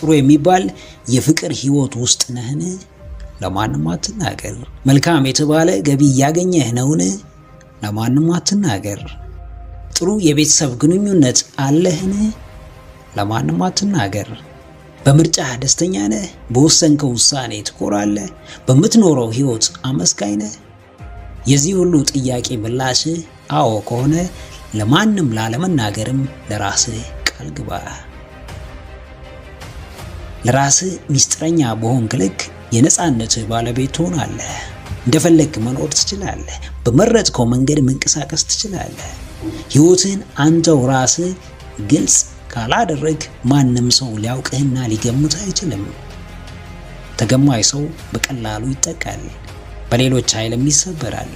ጥሩ የሚባል የፍቅር ህይወት ውስጥ ነህን? ለማንም አትናገር። መልካም የተባለ ገቢ እያገኘህ ነውን? ለማንም አትናገር። ጥሩ የቤተሰብ ግንኙነት አለህን? ለማንም አትናገር። በምርጫህ ደስተኛ ነህ? በወሰንከው ውሳኔ ትኮራለህ? በምትኖረው ህይወት አመስጋኝ ነህ? የዚህ ሁሉ ጥያቄ ምላሽ አዎ ከሆነ ለማንም ላለመናገርም ለራስህ ቃል ግባ። ለራስህ ሚስጥረኛ በሆንክ ልክ የነጻነትህ ባለቤት ትሆናለህ። እንደፈለግክ መኖር ትችላለህ። በመረጥከው መንገድ መንቀሳቀስ ትችላለህ። ህይወትህን አንተው ራስህ ግልጽ ካላደረግ ማንም ሰው ሊያውቅህና ሊገምትህ አይችልም። ተገማኝ ሰው በቀላሉ ይጠቃል፣ በሌሎች ኃይልም ይሰበራል።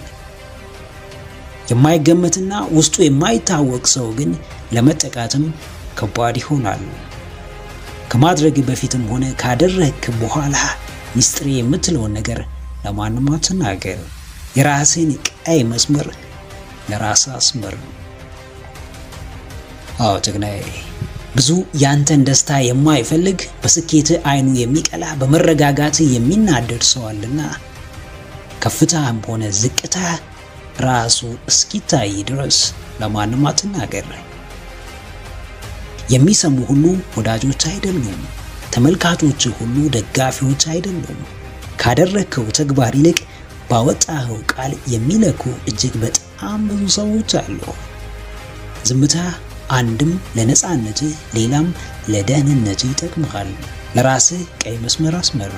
የማይገመትና ውስጡ የማይታወቅ ሰው ግን ለመጠቃትም ከባድ ይሆናል። ከማድረግ በፊትም ሆነ ካደረግክ በኋላ ሚስጥር የምትለውን ነገር ለማንም አትናገር። የራስህን ቀይ መስመር ለራስህ አስመር። አዎ ጀግናዬ፣ ብዙ ያንተን ደስታ የማይፈልግ በስኬት አይኑ የሚቀላ በመረጋጋት የሚናደድ ሰው አለና ከፍታም ሆነ ዝቅታ ራሱ እስኪታይ ድረስ ለማንም አትናገር። የሚሰሙ ሁሉ ወዳጆች አይደሉም። ተመልካቾች ሁሉ ደጋፊዎች አይደሉም። ካደረግከው ተግባር ይልቅ ባወጣኸው ቃል የሚለኩ እጅግ በጣም ብዙ ሰዎች አሉ። ዝምታ አንድም ለነጻነትህ ሌላም ለደህንነትህ ይጠቅምሃል። ለራስህ ቀይ መስመር አስመር፣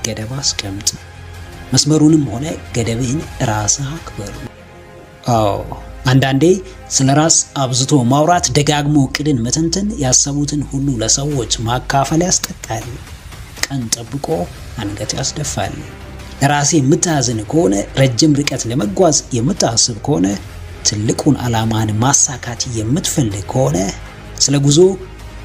ገደብ አስቀምጥ። መስመሩንም ሆነ ገደብህን ራስህ አክብር። አዎ አንዳንዴ ስለ ራስ አብዝቶ ማውራት፣ ደጋግሞ እቅድን መተንተን፣ ያሰቡትን ሁሉ ለሰዎች ማካፈል ያስጠቃል። ቀን ጠብቆ አንገት ያስደፋል። ለራሴ የምታዝን ከሆነ፣ ረጅም ርቀት ለመጓዝ የምታስብ ከሆነ፣ ትልቁን ዓላማን ማሳካት የምትፈልግ ከሆነ ስለ ጉዞ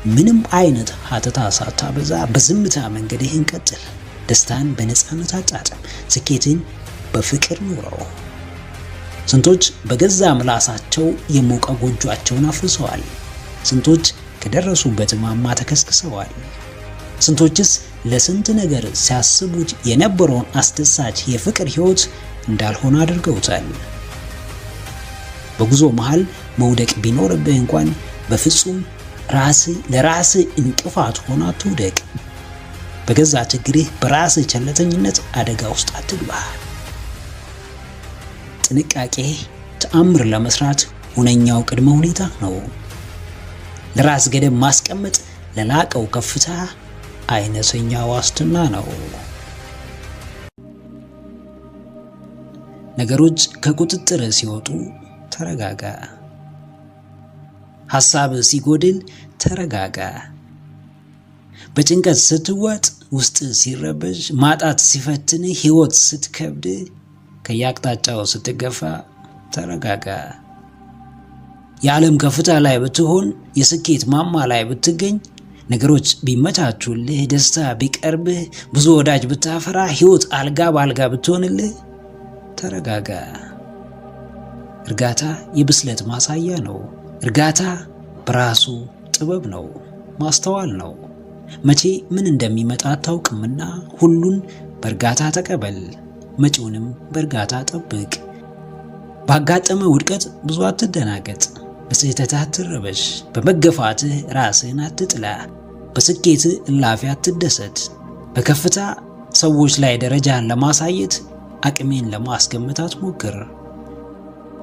ምንም አይነት ሀተታ ሳታበዛ በዝምታ መንገድህን ቀጥል። ደስታን በነፃነት አጣጥም። ስኬትን በፍቅር ኑረው። ስንቶች በገዛ ምላሳቸው የሞቀ ጎጆአቸውን አፍርሰዋል። ስንቶች ከደረሱበት ማማ ተከስክሰዋል። ስንቶችስ ለስንት ነገር ሲያስቡት የነበረውን አስደሳች የፍቅር ህይወት እንዳልሆነ አድርገውታል። በጉዞ መሃል መውደቅ ቢኖርብህ እንኳን በፍጹም ለራስህ እንቅፋት ሆና አትውደቅ። በገዛ ችግርህ በራስህ ቸለተኝነት አደጋ ውስጥ አትግባ። ጥንቃቄ ተአምር ለመስራት ሁነኛው ቅድመ ሁኔታ ነው። ለራስ ገደብ ማስቀመጥ ለላቀው ከፍታ አይነተኛ ዋስትና ነው። ነገሮች ከቁጥጥር ሲወጡ ተረጋጋ። ሐሳብ ሲጎድል ተረጋጋ። በጭንቀት ስትዋጥ፣ ውስጥ ሲረበሽ፣ ማጣት ሲፈትን፣ ህይወት ስትከብድ፣ ከያቅጣጫው ስትገፋ ተረጋጋ። የዓለም ከፍታ ላይ ብትሆን፣ የስኬት ማማ ላይ ብትገኝ፣ ነገሮች ቢመቻቹልህ፣ ደስታ ቢቀርብህ፣ ብዙ ወዳጅ ብታፈራ፣ ህይወት አልጋ ባልጋ ብትሆንልህ ተረጋጋ። እርጋታ የብስለት ማሳያ ነው። እርጋታ በራሱ ጥበብ ነው፣ ማስተዋል ነው። መቼ ምን እንደሚመጣ አታውቅምና ሁሉን በእርጋታ ተቀበል፣ መጪውንም በእርጋታ ጠብቅ። ባጋጠመ ውድቀት ብዙ አትደናገጥ፣ በስህተት አትረበሽ፣ በመገፋትህ ራስህን አትጥላ፣ በስኬትህ እላፊ አትደሰት። በከፍታ ሰዎች ላይ ደረጃን ለማሳየት አቅሜን ለማስገመት አትሞክር።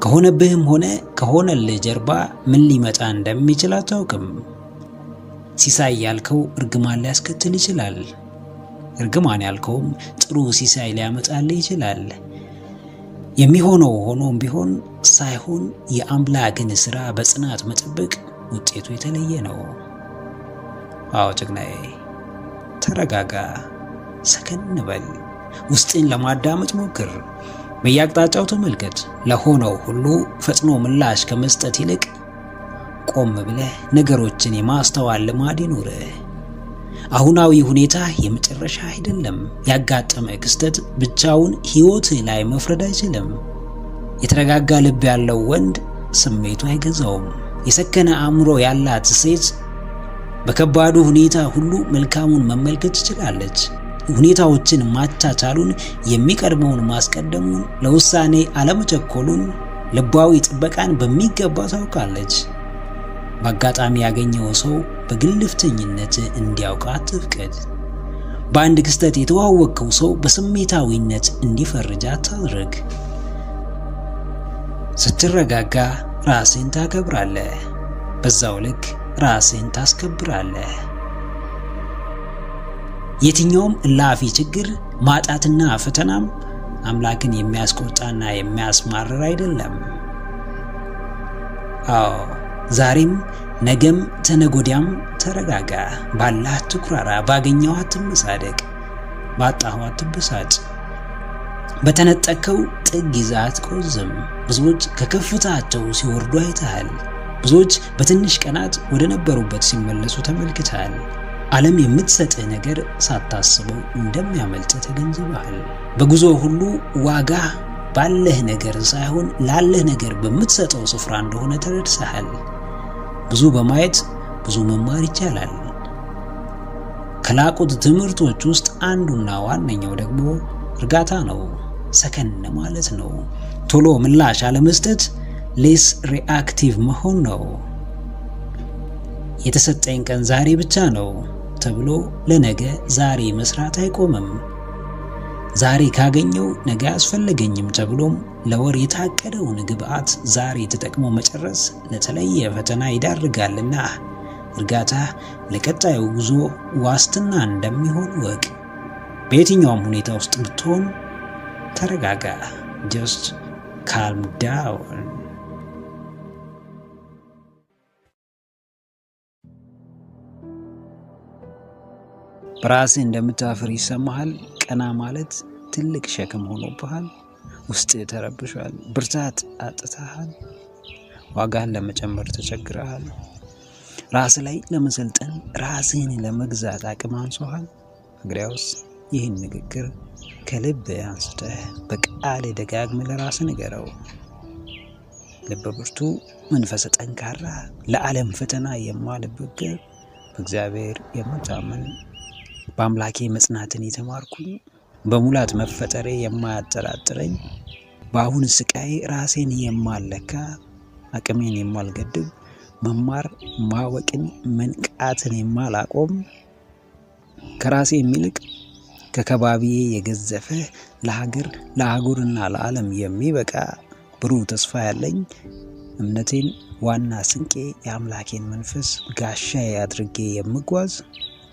ከሆነብህም ሆነ ከሆነልህ ጀርባ ምን ሊመጣ እንደሚችል አታውቅም። ሲሳይ ያልከው እርግማን ሊያስከትል ይችላል። እርግማን ያልከውም ጥሩ ሲሳይ ሊያመጣልህ ይችላል። የሚሆነው ሆኖም ቢሆን ሳይሆን የአምላክን ሥራ በጽናት መጠበቅ ውጤቱ የተለየ ነው። አዎ ጀግናዬ፣ ተረጋጋ፣ ሰከን በል፣ ውስጥን ለማዳመጥ ሞክር። በየአቅጣጫው ተመልከት። ለሆነው ሁሉ ፈጥኖ ምላሽ ከመስጠት ይልቅ ቆም ብለህ ነገሮችን የማስተዋል ልማድ ይኑርህ። አሁናዊ ሁኔታ የመጨረሻ አይደለም። ያጋጠመ ክስተት ብቻውን ሕይወትህ ላይ መፍረድ አይችልም። የተረጋጋ ልብ ያለው ወንድ ስሜቱ አይገዛውም። የሰከነ አእምሮ ያላት ሴት በከባዱ ሁኔታ ሁሉ መልካሙን መመልከት ትችላለች። ሁኔታዎችን ማቻቻሉን፣ የሚቀድመውን ማስቀደሙን፣ ለውሳኔ አለመቸኮሉን፣ ልባዊ ጥበቃን በሚገባ ታውቃለች። በአጋጣሚ ያገኘው ሰው በግልፍተኝነት እንዲያውቅ አትፍቀድ። በአንድ ክስተት የተዋወቀው ሰው በስሜታዊነት እንዲፈርጅ አታድርግ። ስትረጋጋ ራስን ታከብራለህ፣ በዛው ልክ ራስን ታስከብራለህ። የትኛውም እላፊ ችግር፣ ማጣትና ፈተናም አምላክን የሚያስቆጣና የሚያስማርር አይደለም። አዎ ዛሬም ነገም ተነጎዲያም ተረጋጋ። ባላህ አትኩራራ፣ ባገኘው አትመሳደቅ፣ ባጣኸው አትበሳጭ፣ በተነጠቀው ጥግ ይዘህ አትቆዝም። ብዙዎች ከከፍታቸው ሲወርዱ አይተሃል። ብዙዎች በትንሽ ቀናት ወደ ነበሩበት ሲመለሱ ተመልክተሃል። ዓለም የምትሰጥህ ነገር ሳታስበው እንደሚያመልጥ ተገንዝበሃል። በጉዞ ሁሉ ዋጋ ባለህ ነገር ሳይሆን ላለህ ነገር በምትሰጠው ስፍራ እንደሆነ ተረድተሃል። ብዙ በማየት ብዙ መማር ይቻላል። ከላቁት ትምህርቶች ውስጥ አንዱና ዋነኛው ደግሞ እርጋታ ነው። ሰከን ማለት ነው። ቶሎ ምላሽ አለመስጠት፣ ሌስ ሪአክቲቭ መሆን ነው። የተሰጠኝ ቀን ዛሬ ብቻ ነው ተብሎ ለነገ ዛሬ መስራት አይቆምም። ዛሬ ካገኘው ነገ አስፈልገኝም ተብሎም ለወር የታቀደውን ግብአት ዛሬ ተጠቅሞ መጨረስ ለተለየ ፈተና ይዳርጋልና እርጋታ ለቀጣዩ ጉዞ ዋስትና እንደሚሆን ወቅ። በየትኛውም ሁኔታ ውስጥ ብትሆን ተረጋጋ። just calm down። በራስህ እንደምታፍር ይሰማሃል። ቀና ማለት ትልቅ ሸክም ሆኖብሃል። ውስጥ ተረብሿል። ብርታት አጥተሃል። ዋጋህን ለመጨመር ተቸግረሃል። ራስ ላይ ለመሰልጠን ራስህን ለመግዛት አቅም አንሶሃል። እንግዲያውስ ይህን ንግግር ከልብ አንስተህ በቃል ደጋግመህ ለራስህ ንገረው። ልበ ብርቱ፣ መንፈሰ ጠንካራ፣ ለዓለም ፈተና የማልበገር፣ በእግዚአብሔር የምታመን፣ በአምላኬ መጽናትን የተማርኩኝ፣ በሙላት መፈጠሬ የማያጠራጥረኝ፣ በአሁን ስቃይ ራሴን የማለካ፣ አቅሜን የማልገድብ፣ መማር ማወቅን መንቃትን የማላቆም፣ ከራሴ የሚልቅ ከከባቢዬ የገዘፈ፣ ለሀገር ለአህጉርና ለዓለም የሚበቃ ብሩህ ተስፋ ያለኝ፣ እምነቴን ዋና ስንቄ የአምላኬን መንፈስ ጋሻዬ አድርጌ የምጓዝ፣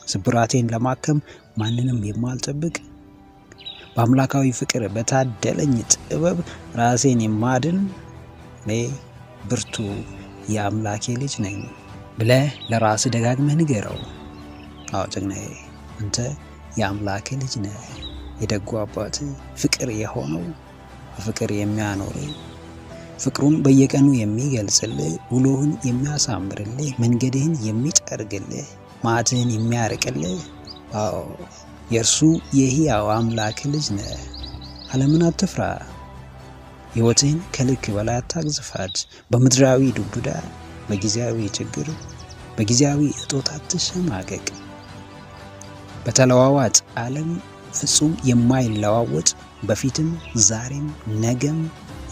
ስብራቴን ለማከም ማንንም የማልጠብቅ፣ በአምላካዊ ፍቅር በታደለኝ ጥበብ ራሴን የማድን እኔ ብርቱ የአምላኬ ልጅ ነኝ ብለህ ለራስህ ደጋግመህ ንገረው። አዎ ጀግናዬ፣ አንተ የአምላኬ ልጅ ነህ። የደጉ አባት ፍቅር የሆነው በፍቅር የሚያኖር፣ ፍቅሩን በየቀኑ የሚገልጽልህ፣ ውሎህን የሚያሳምርልህ፣ መንገድህን የሚጠርግልህ፣ ማዕትህን የሚያርቅልህ፣ አዎ የእርሱ የሕያው አምላክ ልጅ ነህ። ዓለምን አትፍራ። ሕይወትህን ከልክ በላይ አታግዝፋት። በምድራዊ ዱብዳ፣ በጊዜያዊ ችግር፣ በጊዜያዊ እጦት አትሸማቀቅ። በተለዋዋጭ ዓለም ፍጹም የማይለዋወጥ በፊትም ዛሬም ነገም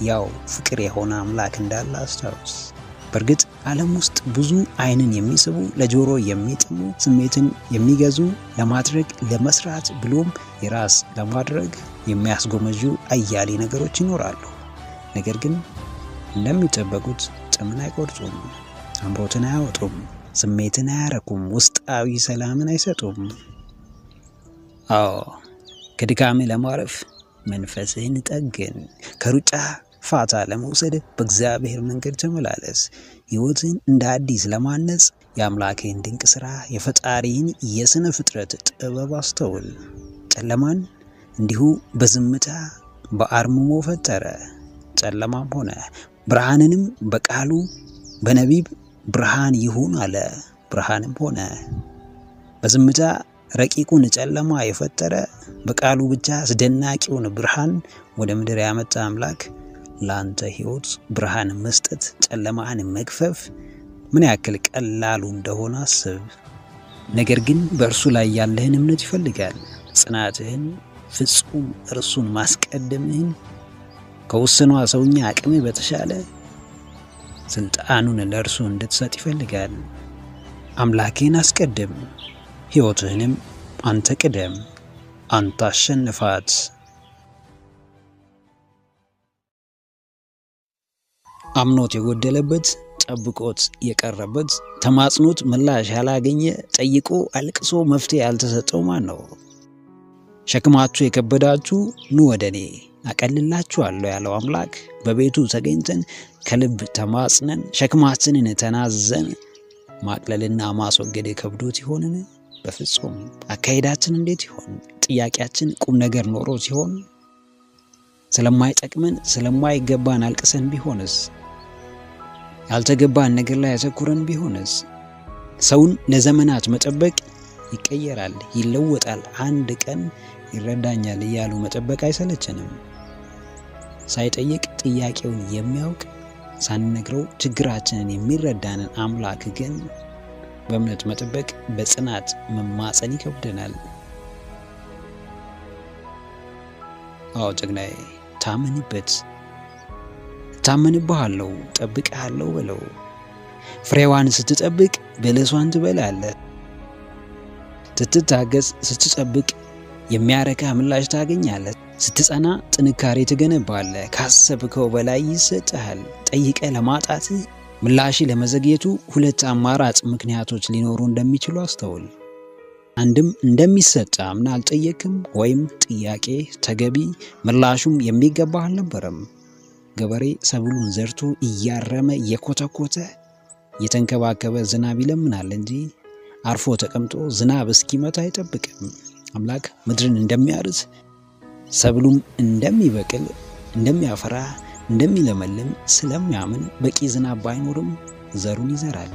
ያው ፍቅር የሆነ አምላክ እንዳለ አስታውስ። በእርግጥ ዓለም ውስጥ ብዙ ዓይንን የሚስቡ፣ ለጆሮ የሚጥሙ፣ ስሜትን የሚገዙ፣ ለማድረግ ለመስራት ብሎም የራስ ለማድረግ የሚያስጎመዡ አያሌ ነገሮች ይኖራሉ። ነገር ግን እንደሚጠበቁት ጥምን አይቆርጡም፣ አምሮትን አያወጡም፣ ስሜትን አያረኩም፣ ውስጣዊ ሰላምን አይሰጡም። አዎ ከድካምህ ለማረፍ መንፈስህን ጠግን። ከሩጫ ፋታ ለመውሰድ በእግዚአብሔር መንገድ ተመላለስ። ሕይወትን እንደ አዲስ ለማነጽ የአምላክህን ድንቅ ሥራ፣ የፈጣሪን የሥነ ፍጥረት ጥበብ አስተውል። ጨለማን እንዲሁ በዝምታ በአርምሞ ፈጠረ። ጨለማም ሆነ፣ ብርሃንንም በቃሉ በነቢብ ብርሃን ይሁን አለ። ብርሃንም ሆነ። በዝምታ ረቂቁን ጨለማ የፈጠረ፣ በቃሉ ብቻ አስደናቂውን ብርሃን ወደ ምድር ያመጣ አምላክ ለአንተ ሕይወት ብርሃን መስጠት፣ ጨለማህን መግፈፍ ምን ያክል ቀላሉ እንደሆነ አስብ። ነገር ግን በእርሱ ላይ ያለህን እምነት ይፈልጋል። ጽናትህን፣ ፍጹም እርሱን ማስቀደምህን፣ ከውስኗ ሰውኛ አቅምህ በተሻለ ስልጣኑን ለእርሱ እንድትሰጥ ይፈልጋል። አምላክህን አስቀድም፣ ሕይወትህንም አንተ ቅደም፣ አንተ አሸንፋት። አምኖት የጎደለበት፣ ጠብቆት የቀረበት፣ ተማጽኖት ምላሽ ያላገኘ፣ ጠይቆ አልቅሶ መፍትሄ ያልተሰጠው ማን ነው? ሸክማችሁ የከበዳችሁ ኑ ወደ እኔ አቀልላችኋለሁ ያለው አምላክ በቤቱ ተገኝተን ከልብ ተማጽነን ሸክማችንን ተናዘን ማቅለልና ማስወገድ የከብዶት ይሆንን? በፍጹም። አካሄዳችን እንዴት ይሆን? ጥያቄያችን ቁም ነገር ኖሮ ሲሆን ስለማይጠቅመን ስለማይገባን አልቅሰን ቢሆንስ? ያልተገባን ነገር ላይ ያተኩረን ቢሆንስ? ሰውን ለዘመናት መጠበቅ ይቀየራል፣ ይለወጣል፣ አንድ ቀን ይረዳኛል እያሉ መጠበቅ አይሰለችንም? ሳይጠይቅ ጥያቄውን የሚያውቅ ሳንነግረው ችግራችንን የሚረዳንን አምላክ ግን በእምነት መጠበቅ በጽናት መማጸን ይከብደናል። አዎ ጀግናዬ፣ ታመንበት። ታመንብሃለሁ፣ ጠብቅሃለሁ በለው። ፍሬዋን ስትጠብቅ በለሷን ትበላለህ። ስትታገስ፣ ስትጠብቅ የሚያረካ ምላሽ ታገኛለህ። ስትጸና ጥንካሬ ትገነባለህ። ካሰብከው በላይ ይሰጥሃል። ጠይቀ ለማጣት ምላሽ ለመዘግየቱ ሁለት አማራጭ ምክንያቶች ሊኖሩ እንደሚችሉ አስተውል። አንድም እንደሚሰጥ አምነህ አልጠየቅም፣ ወይም ጥያቄ ተገቢ ምላሹም የሚገባህ አልነበረም። ገበሬ ሰብሉን ዘርቶ እያረመ እየኮተኮተ እየተንከባከበ ዝናብ ይለምናል እንጂ አርፎ ተቀምጦ ዝናብ እስኪመታ አይጠብቅም። አምላክ ምድርን እንደሚያርስ ሰብሉም እንደሚበቅል እንደሚያፈራ እንደሚለመልም ስለሚያምን በቂ ዝናብ ባይኖርም ዘሩን ይዘራል።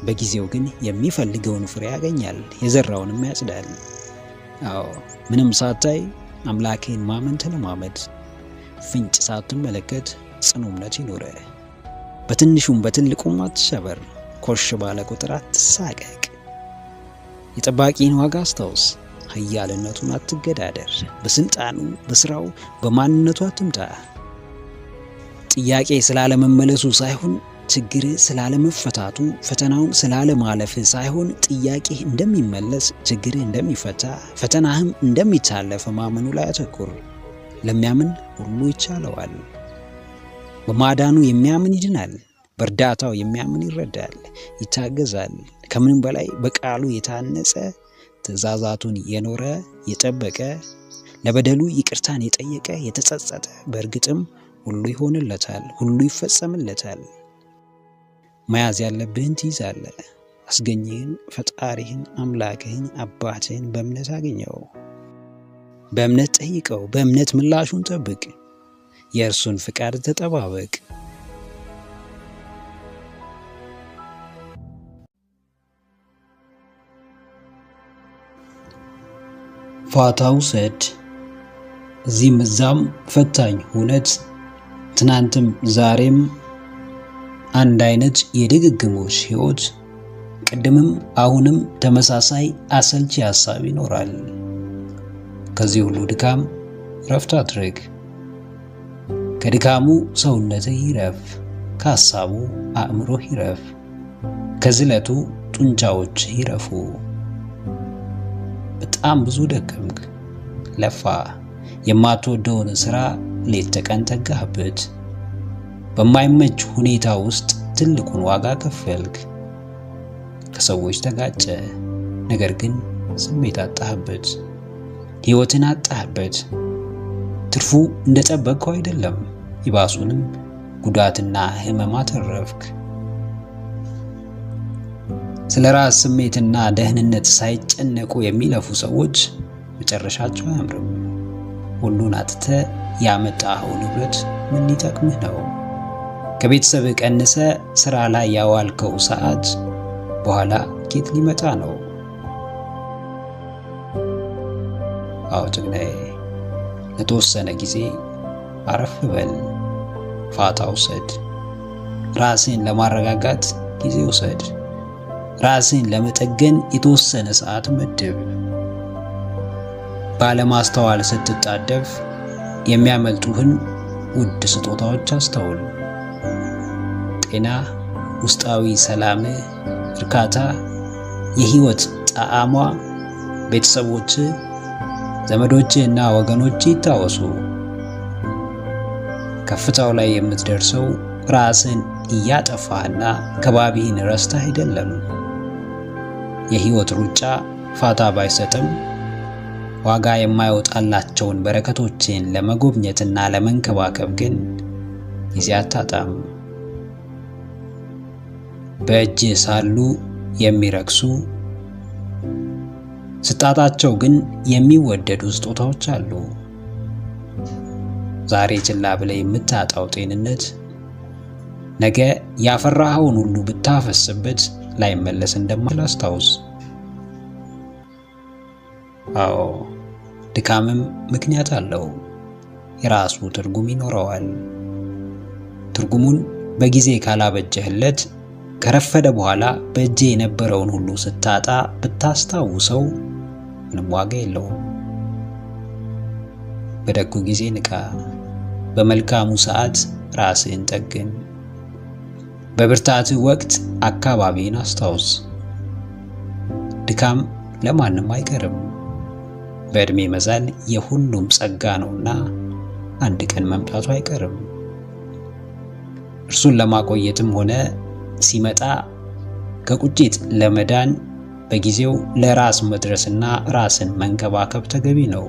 በጊዜው ግን የሚፈልገውን ፍሬ ያገኛል፣ የዘራውንም ያጭዳል። አዎ ምንም ሳታይ አምላክህን ማመን ተለማመድ። ፍንጭ ሳትመለከት ጽኑ እምነት ይኑረ። በትንሹም በትልቁም አትሸበር። ኮሽ ባለ ቁጥር አትሳቀቅ። የጠባቂን ዋጋ አስታውስ። ኃያልነቱን አትገዳደር። በስልጣኑ፣ በስራው፣ በማንነቱ አትምጣ። ጥያቄ ስላለመመለሱ ሳይሆን ችግር ስላለመፈታቱ፣ ፈተናውን ስላለማለፍ ሳይሆን ጥያቄህ እንደሚመለስ፣ ችግርህ እንደሚፈታ፣ ፈተናህም እንደሚታለፍ ማመኑ ላይ አተኩር። ለሚያምን ሁሉ ይቻለዋል። በማዳኑ የሚያምን ይድናል። በእርዳታው የሚያምን ይረዳል፣ ይታገዛል። ከምንም በላይ በቃሉ የታነጸ ትእዛዛቱን የኖረ የጠበቀ ለበደሉ ይቅርታን የጠየቀ የተጸጸተ በእርግጥም ሁሉ ይሆንለታል፣ ሁሉ ይፈጸምለታል። መያዝ ያለብህን ትይዛለህ። አስገኝህን፣ ፈጣሪህን፣ አምላክህን፣ አባትህን በእምነት አገኘው። በእምነት ጠይቀው፣ በእምነት ምላሹን ጠብቅ። የእርሱን ፍቃድ ተጠባበቅ። ፋታ ውሰድ። እዚህም እዛም ፈታኝ ሁነት፣ ትናንትም ዛሬም አንድ አይነት የድግግሞሽ ሕይወት፣ ቅድምም አሁንም ተመሳሳይ አሰልቺ ሐሳብ ይኖራል። ከዚህ ሁሉ ድካም ረፍት አድርግ። ከድካሙ ሰውነትህ ይረፍ፣ ከሐሳቡ አእምሮህ ይረፍ፣ ከዝለቱ ጡንቻዎች ይረፉ። በጣም ብዙ ደከምክ፣ ለፋ፣ የማትወደውን ሥራ ሌት ተቀን ተጋህበት። በማይመች ሁኔታ ውስጥ ትልቁን ዋጋ ከፈልክ። ከሰዎች ተጋጨ፣ ነገር ግን ስሜት አጣህበት፣ ሕይወትን አጣህበት። ትርፉ እንደጠበቅከው አይደለም፣ ይባሱንም ጉዳትና ሕመም አተረፍክ። ስለ ራስ ስሜትና ደህንነት ሳይጨነቁ የሚለፉ ሰዎች መጨረሻቸው አያምርም። ሁሉን አጥተህ ያመጣኸው ንብረት ምን ሊጠቅምህ ነው? ከቤተሰብ ቀንሰ ስራ ላይ ያዋልከው ሰዓት በኋላ ኬት ሊመጣ ነው? አዎ ጀግናዬ፣ ለተወሰነ ጊዜ አረፍ በል፣ ፋታ ውሰድ። ራስን ለማረጋጋት ጊዜ ውሰድ። ራስን ለመጠገን የተወሰነ ሰዓት መድብ። ባለማስተዋል ስትጣደፍ የሚያመልጡህን ውድ ስጦታዎች አስተውል። ጤና፣ ውስጣዊ ሰላም፣ እርካታ፣ የህይወት ጣዕሟ፣ ቤተሰቦች፣ ዘመዶች እና ወገኖች ይታወሱ። ከፍታው ላይ የምትደርሰው ራስን እያጠፋህና ከባቢህን ረስተህ አይደለም። የህይወት ሩጫ ፋታ ባይሰጥም ዋጋ የማይወጣላቸውን በረከቶችን ለመጎብኘትና ለመንከባከብ ግን ጊዜ አታጣም። በእጅ ሳሉ የሚረክሱ ስጣታቸው ግን የሚወደዱ ስጦታዎች አሉ። ዛሬ ችላ ብለህ የምታጣው ጤንነት ነገ ያፈራኸውን ሁሉ ብታፈስበት ላይመለስ እንደማይል አስታውስ። አዎ፣ ድካምም ምክንያት አለው፣ የራሱ ትርጉም ይኖረዋል። ትርጉሙን በጊዜ ካላበጀህለት ከረፈደ በኋላ በእጄ የነበረውን ሁሉ ስታጣ ብታስታውሰው ምንም ዋጋ የለውም። በደጉ ጊዜ ንቃ፣ በመልካሙ ሰዓት ራስህን ጠግን። በብርታትህ ወቅት አካባቢን አስታውስ። ድካም ለማንም አይቀርም። በእድሜ መዛል የሁሉም ጸጋ ነውና አንድ ቀን መምጣቱ አይቀርም። እርሱን ለማቆየትም ሆነ ሲመጣ ከቁጭት ለመዳን በጊዜው ለራስ መድረስና ራስን መንከባከብ ተገቢ ነው።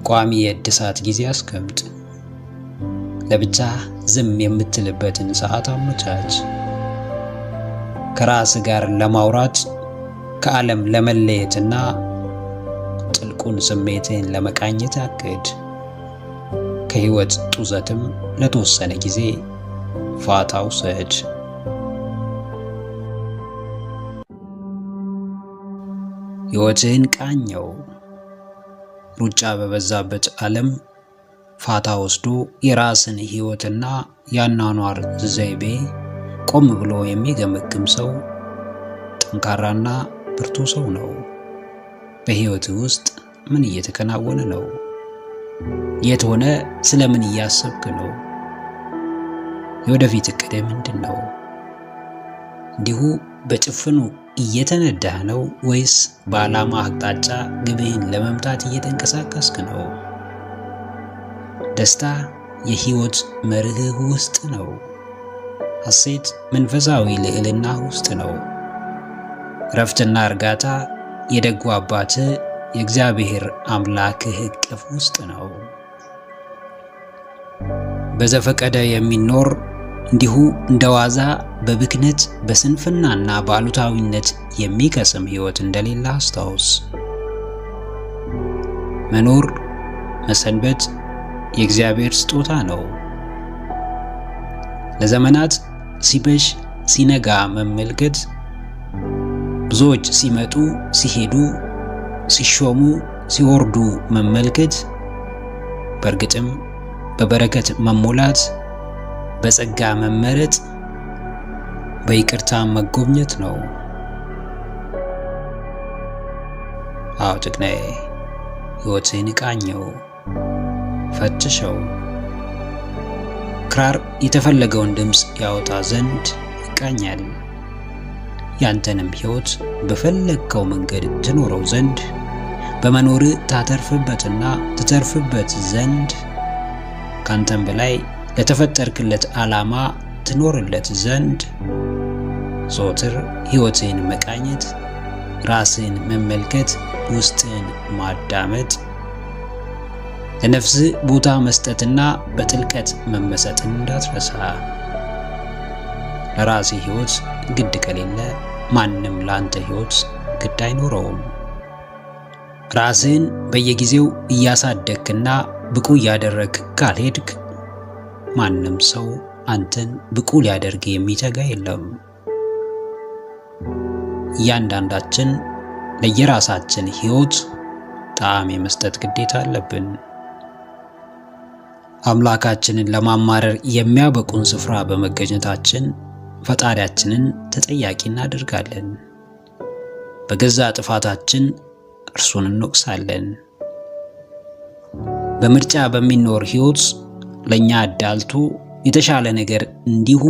ቋሚ የእድሳት ጊዜ አስቀምጥ። ለብቻ ዝም የምትልበትን ሰዓት አመቻች። ከራስ ጋር ለማውራት፣ ከዓለም ለመለየትና ጥልቁን ስሜትን ለመቃኘት አቅድ። ከህይወት ጡዘትም ለተወሰነ ጊዜ ፋታ ውሰድ። ህይወትህን ቃኘው። ሩጫ በበዛበት ዓለም ፋታ ወስዶ የራስን ህይወትና ያኗኗር ዘይቤ ቆም ብሎ የሚገመግም ሰው ጠንካራና ብርቱ ሰው ነው። በህይወትህ ውስጥ ምን እየተከናወነ ነው? የት ሆነ ስለምን እያሰብክ ነው? የወደፊት እቅድህ ምንድን ነው? እንዲሁ በጭፍኑ እየተነዳህ ነው ወይስ በዓላማ አቅጣጫ ግብህን ለመምታት እየተንቀሳቀስክ ነው? ደስታ የህይወት መርህህ ውስጥ ነው። ሐሴት መንፈሳዊ ልዕልና ውስጥ ነው። ረፍትና እርጋታ የደጉ አባትህ የእግዚአብሔር አምላክህ እቅፍ ውስጥ ነው። በዘፈቀደ የሚኖር እንዲሁ እንደ ዋዛ በብክነት በስንፍናና በአሉታዊነት የሚከስም ህይወት እንደሌለ አስታውስ። መኖር መሰንበት የእግዚአብሔር ስጦታ ነው። ለዘመናት ሲበሽ ሲነጋ መመልከት፣ ብዙዎች ሲመጡ ሲሄዱ፣ ሲሾሙ ሲወርዱ መመልከት፣ በእርግጥም በበረከት መሞላት፣ በጸጋ መመረጥ፣ በይቅርታ መጎብኘት ነው። አዎ ጭቅናዬ፣ ህይወትህን ቃኘው፣ ፈትሸው። ክራር የተፈለገውን ድምፅ ያወጣ ዘንድ ይቃኛል። ያንተንም ህይወት በፈለግከው መንገድ ትኖረው ዘንድ በመኖር ታተርፍበትና ትተርፍበት ዘንድ ካንተም በላይ ለተፈጠርክለት ዓላማ ትኖርለት ዘንድ ዘወትር ህይወትህን መቃኘት፣ ራስህን መመልከት፣ ውስጥህን ማዳመጥ፣ ለነፍስህ ቦታ መስጠትና በጥልቀት መመሰጥን እንዳትረሳ። ለራስህ ህይወት ግድ ከሌለ ማንም ለአንተ ህይወት ግድ አይኖረውም። ራስህን በየጊዜው እያሳደግክና ብቁ እያደረግክ ካልሄድክ ማንም ሰው አንተን ብቁ ሊያደርግ የሚተጋ የለም። እያንዳንዳችን ለየራሳችን ህይወት ጣዕም የመስጠት ግዴታ አለብን። አምላካችንን ለማማረር የሚያበቁን ስፍራ በመገኘታችን ፈጣሪያችንን ተጠያቂ እናደርጋለን። በገዛ ጥፋታችን እርሱን እንወቅሳለን። በምርጫ በሚኖር ሕይወት ለኛ አዳልቶ የተሻለ ነገር እንዲሁ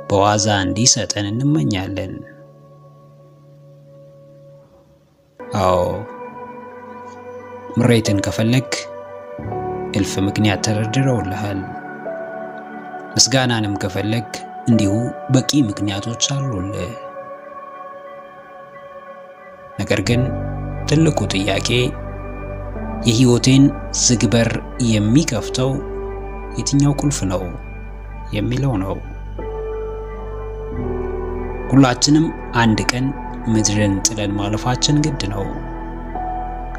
በዋዛ እንዲሰጠን እንመኛለን። አዎ ምሬትን ከፈለክ እልፍ ምክንያት ተደርድረውልሃል። ምስጋናንም ከፈለክ እንዲሁ በቂ ምክንያቶች አሉልህ። ነገር ግን ትልቁ ጥያቄ የሕይወቴን ዝግበር የሚከፍተው የትኛው ቁልፍ ነው የሚለው ነው። ሁላችንም አንድ ቀን ምድርን ጥለን ማለፋችን ግድ ነው።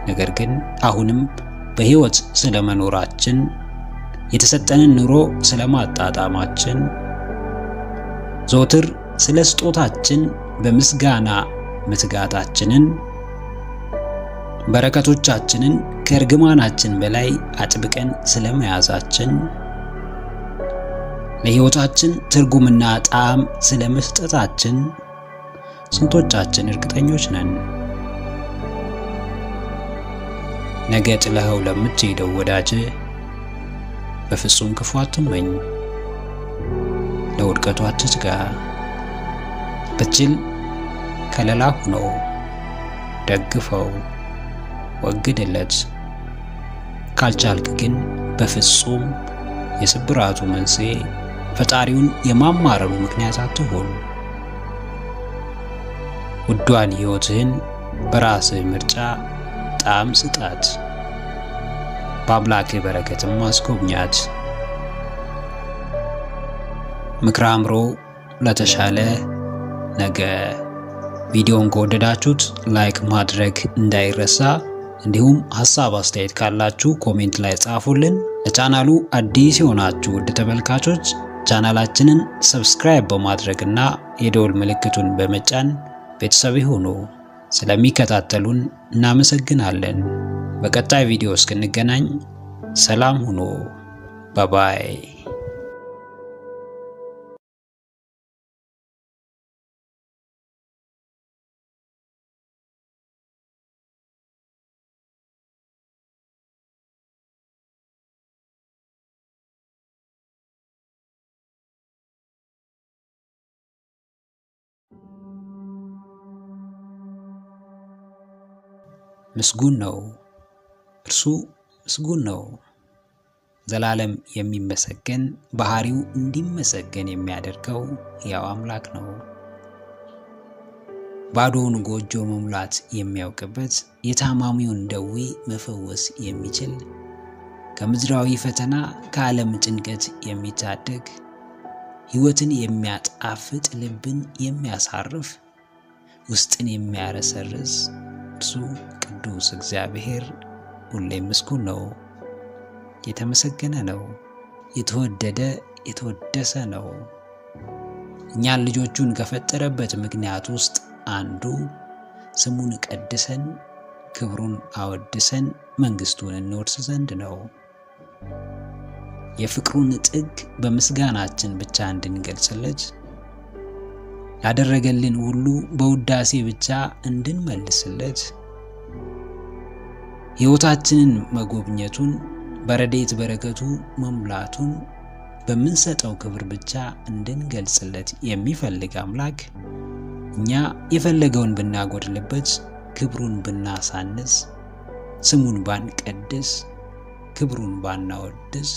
ነገር ግን አሁንም በሕይወት ስለመኖራችን፣ የተሰጠንን ኑሮ ስለማጣጣማችን፣ ዘወትር ስለ ስጦታችን በምስጋና መትጋታችንን፣ በረከቶቻችንን ከእርግማናችን በላይ አጥብቀን ስለመያዛችን፣ ለሕይወታችን ትርጉምና ጣዕም ስለመስጠታችን ስንቶቻችን እርግጠኞች ነን? ነገ ጥለኸው ለምትሄደው ወዳጅህ በፍጹም ክፉ አትመኝ። ለውድቀቱ አትትጋ። ብትችል ከለላ ሁነው፣ ደግፈው፣ ወግድለት። ካልቻልክ ግን በፍጹም የስብራቱ መንስኤ ፈጣሪውን የማማረሩ ምክንያት አትሆን። ውዷን ሕይወትህን በራስህ ምርጫ ጣዕም ስጣት። በአምላክህ በረከትም አስጎብኛት። ምክረ አእምሮ ለተሻለ ነገ። ቪዲዮውን ከወደዳችሁት ላይክ ማድረግ እንዳይረሳ። እንዲሁም ሐሳብ አስተያየት ካላችሁ ኮሜንት ላይ ጻፉልን። ለቻናሉ አዲስ የሆናችሁ ውድ ተመልካቾች ቻናላችንን ሰብስክራይብ በማድረግና የደወል ምልክቱን በመጫን ቤተሰብ ይሁኑ። ስለሚከታተሉን እናመሰግናለን። በቀጣይ ቪዲዮ እስክንገናኝ ሰላም ሁኑ። ባባይ። ምስጉን ነው፣ እርሱ ምስጉን ነው። ዘላለም የሚመሰገን ባህሪው እንዲመሰገን የሚያደርገው ሕያው አምላክ ነው። ባዶውን ጎጆ መሙላት የሚያውቅበት፣ የታማሚውን ደዌ መፈወስ የሚችል፣ ከምድራዊ ፈተና ከዓለም ጭንቀት የሚታደግ፣ ሕይወትን የሚያጣፍጥ፣ ልብን የሚያሳርፍ፣ ውስጥን የሚያረሰርስ እርሱ ቅዱስ እግዚአብሔር ሁሌም ምስጉን ነው። የተመሰገነ ነው። የተወደደ የተወደሰ ነው። እኛን ልጆቹን ከፈጠረበት ምክንያት ውስጥ አንዱ ስሙን ቀድሰን ክብሩን አወድሰን መንግስቱን እንወርስ ዘንድ ነው። የፍቅሩን ጥግ በምስጋናችን ብቻ እንድንገልጽለት፣ ያደረገልን ሁሉ በውዳሴ ብቻ እንድንመልስለት፣ ሕይወታችንን መጎብኘቱን በረድኤት በረከቱ መሙላቱን በምንሰጠው ክብር ብቻ እንድንገልጽለት የሚፈልግ አምላክ እኛ የፈለገውን ብናጎድልበት፣ ክብሩን ብናሳንስ፣ ስሙን ባንቀድስ፣ ክብሩን ባናወድስ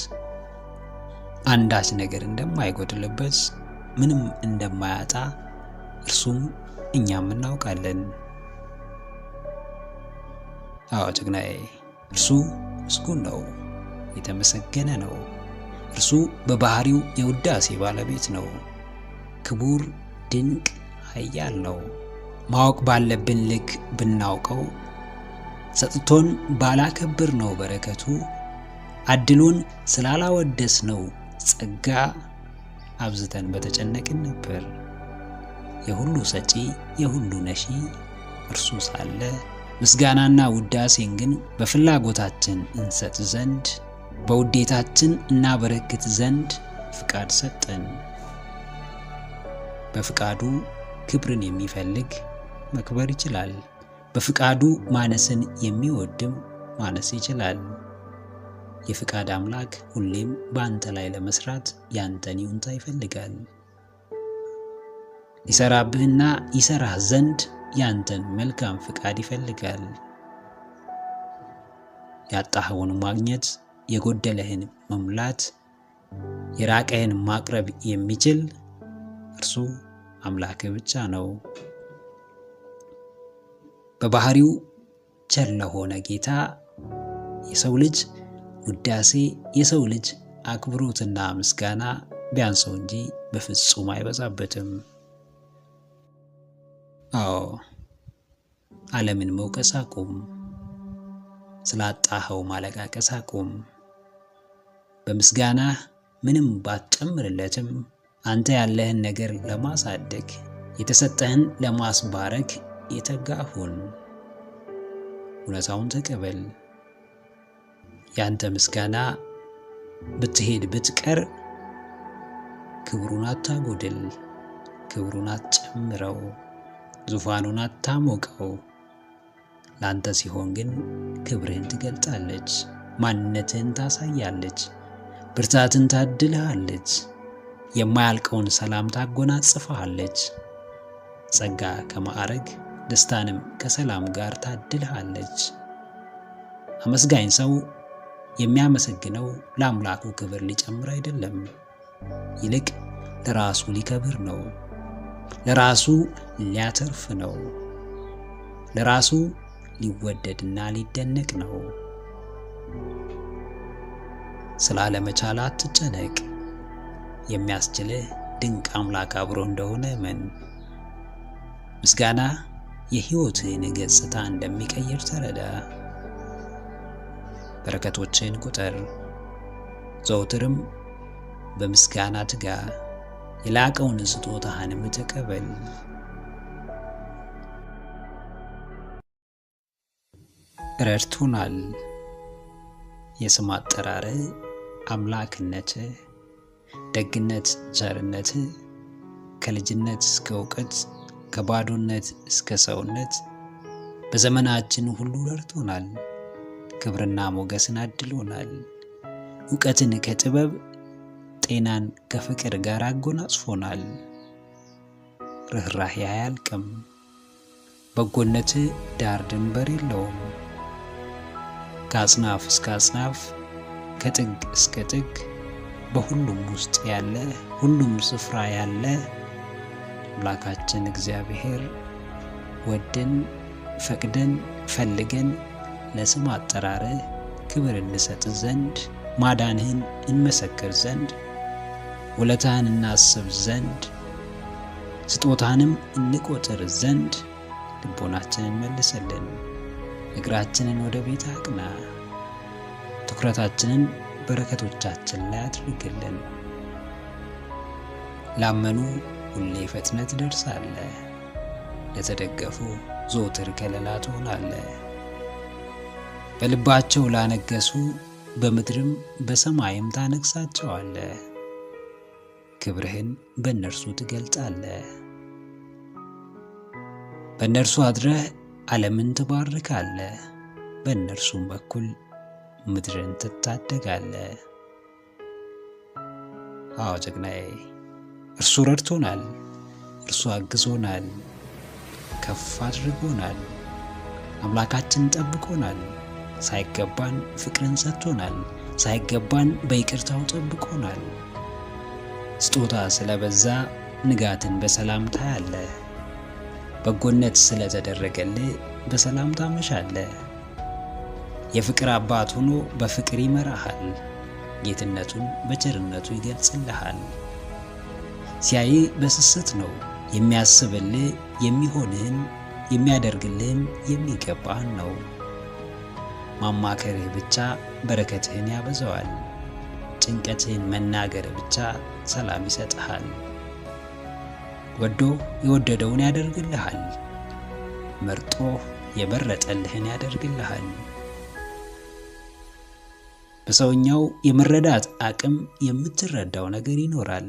አንዳች ነገር እንደማይጎድልበት፣ ምንም እንደማያጣ እርሱም እኛም እናውቃለን። አዎ ጀግናዬ፣ እርሱ ምስጉን ነው፣ የተመሰገነ ነው። እርሱ በባህሪው የውዳሴ ባለቤት ነው። ክቡር፣ ድንቅ፣ ኃያል ነው። ማወቅ ባለብን ልክ ብናውቀው፣ ሰጥቶን ባላከብር ነው በረከቱ፣ አድሎን ስላላወደስ ነው ጸጋ፣ አብዝተን በተጨነቅን ነበር። የሁሉ ሰጪ የሁሉ ነሺ እርሱ ሳለ ምስጋናና ውዳሴን ግን በፍላጎታችን እንሰጥ ዘንድ በውዴታችን እናበረክት ዘንድ ፍቃድ ሰጠን። በፍቃዱ ክብርን የሚፈልግ መክበር ይችላል። በፍቃዱ ማነስን የሚወድም ማነስ ይችላል። የፍቃድ አምላክ ሁሌም በአንተ ላይ ለመስራት ያንተን ይሁንታ ይፈልጋል። ሊሰራብህና ይሰራህ ዘንድ ያንተን መልካም ፍቃድ ይፈልጋል። ያጣኸውን ማግኘት፣ የጎደለህን መሙላት፣ የራቀህን ማቅረብ የሚችል እርሱ አምላክ ብቻ ነው። በባህሪው ቸር ለሆነ ጌታ የሰው ልጅ ውዳሴ፣ የሰው ልጅ አክብሮትና ምስጋና ቢያንሰው እንጂ በፍጹም አይበዛበትም። አዎ፣ ዓለምን መውቀስ አቁም። ስላጣኸው ማለቃቀስ አቁም። በምስጋናህ ምንም ባትጨምርለትም አንተ ያለህን ነገር ለማሳደግ የተሰጠህን ለማስባረክ የተጋሁን እውነታውን ተቀበል። ያንተ ምስጋና ብትሄድ ብትቀር ክብሩን አታጎድል፣ ክብሩን አትጨምረው፣ ዙፋኑን አታሞቀው። ላንተ ሲሆን ግን ክብርህን ትገልጣለች፣ ማንነትህን ታሳያለች፣ ብርታትን ታድልሃለች፣ የማያልቀውን ሰላም ታጎናጽፈሃለች። ጸጋ ከማዕረግ ደስታንም ከሰላም ጋር ታድልሃለች። አመስጋኝ ሰው የሚያመሰግነው ለአምላኩ ክብር ሊጨምር አይደለም፣ ይልቅ ለራሱ ሊከብር ነው፣ ለራሱ ሊያተርፍ ነው፣ ለራሱ ሊወደድና ሊደነቅ ነው። ስላለመቻል አትጨነቅ። የሚያስችልህ ድንቅ አምላክ አብሮ እንደሆነ እመን። ምስጋና የሕይወትህን ገጽታ እንደሚቀይር ተረዳ። በረከቶችን ቁጠር፣ ዘውትርም በምስጋና ትጋ። የላቀውን ስጦታህንም ተቀበል። ረድቶናል። የስም አጠራርህ፣ አምላክነትህ፣ ደግነት፣ ቸርነትህ ከልጅነት እስከ እውቀት ከባዶነት እስከ ሰውነት በዘመናችን ሁሉ ረድቶናል። ክብርና ሞገስን አድሎናል። እውቀትን ከጥበብ ጤናን ከፍቅር ጋር አጎናጽፎናል። ርኅራኄ አያልቅም። በጎነትህ ዳር ድንበር የለውም። ከአጽናፍ እስከ አጽናፍ ከጥግ እስከ ጥግ በሁሉም ውስጥ ያለ ሁሉም ስፍራ ያለ አምላካችን እግዚአብሔር ወደን ፈቅደን ፈልገን ለስም አጠራርህ ክብር እንሰጥ ዘንድ ማዳንህን እንመሰክር ዘንድ ውለታህን እናስብ ዘንድ ስጦታህንም እንቆጥር ዘንድ ልቦናችንን መልስልን። እግራችንን ወደ ቤት አቅና። ትኩረታችንን በረከቶቻችን ላይ አድርግልን። ላመኑ ሁሌ ፈጥነህ ትደርሳለህ። ለተደገፉ ዘወትር ከለላ ትሆናለህ። በልባቸው ላነገሱ በምድርም በሰማይም ታነግሳቸዋለህ። ክብርህን በእነርሱ ትገልጣለህ። በእነርሱ አድረህ ዓለምን ትባርካለህ። በእነርሱም በኩል ምድርን ትታደጋለህ። አዎ ጀግናዬ፣ እርሱ ረድቶናል፣ እርሱ አግዞናል፣ ከፍ አድርጎናል። አምላካችን ጠብቆናል። ሳይገባን ፍቅርን ሰጥቶናል። ሳይገባን በይቅርታው ጠብቆናል። ስጦታ ስለበዛ ንጋትን በሰላም ታያለህ። በጎነት ስለተደረገልህ በሰላም ታመሻለህ። የፍቅር አባት ሆኖ በፍቅር ይመራሃል። ጌትነቱን በቸርነቱ ይገልጽልሃል። ሲያይ በስስት ነው የሚያስብልህ። የሚሆንህን የሚያደርግልህን የሚገባህን ነው። ማማከርህ ብቻ በረከትህን ያበዛዋል። ጭንቀትህን መናገር ብቻ ሰላም ይሰጥሃል። ወዶ የወደደውን ያደርግልሃል። መርጦ የመረጠልህን ያደርግልሃል። በሰውኛው የመረዳት አቅም የምትረዳው ነገር ይኖራል።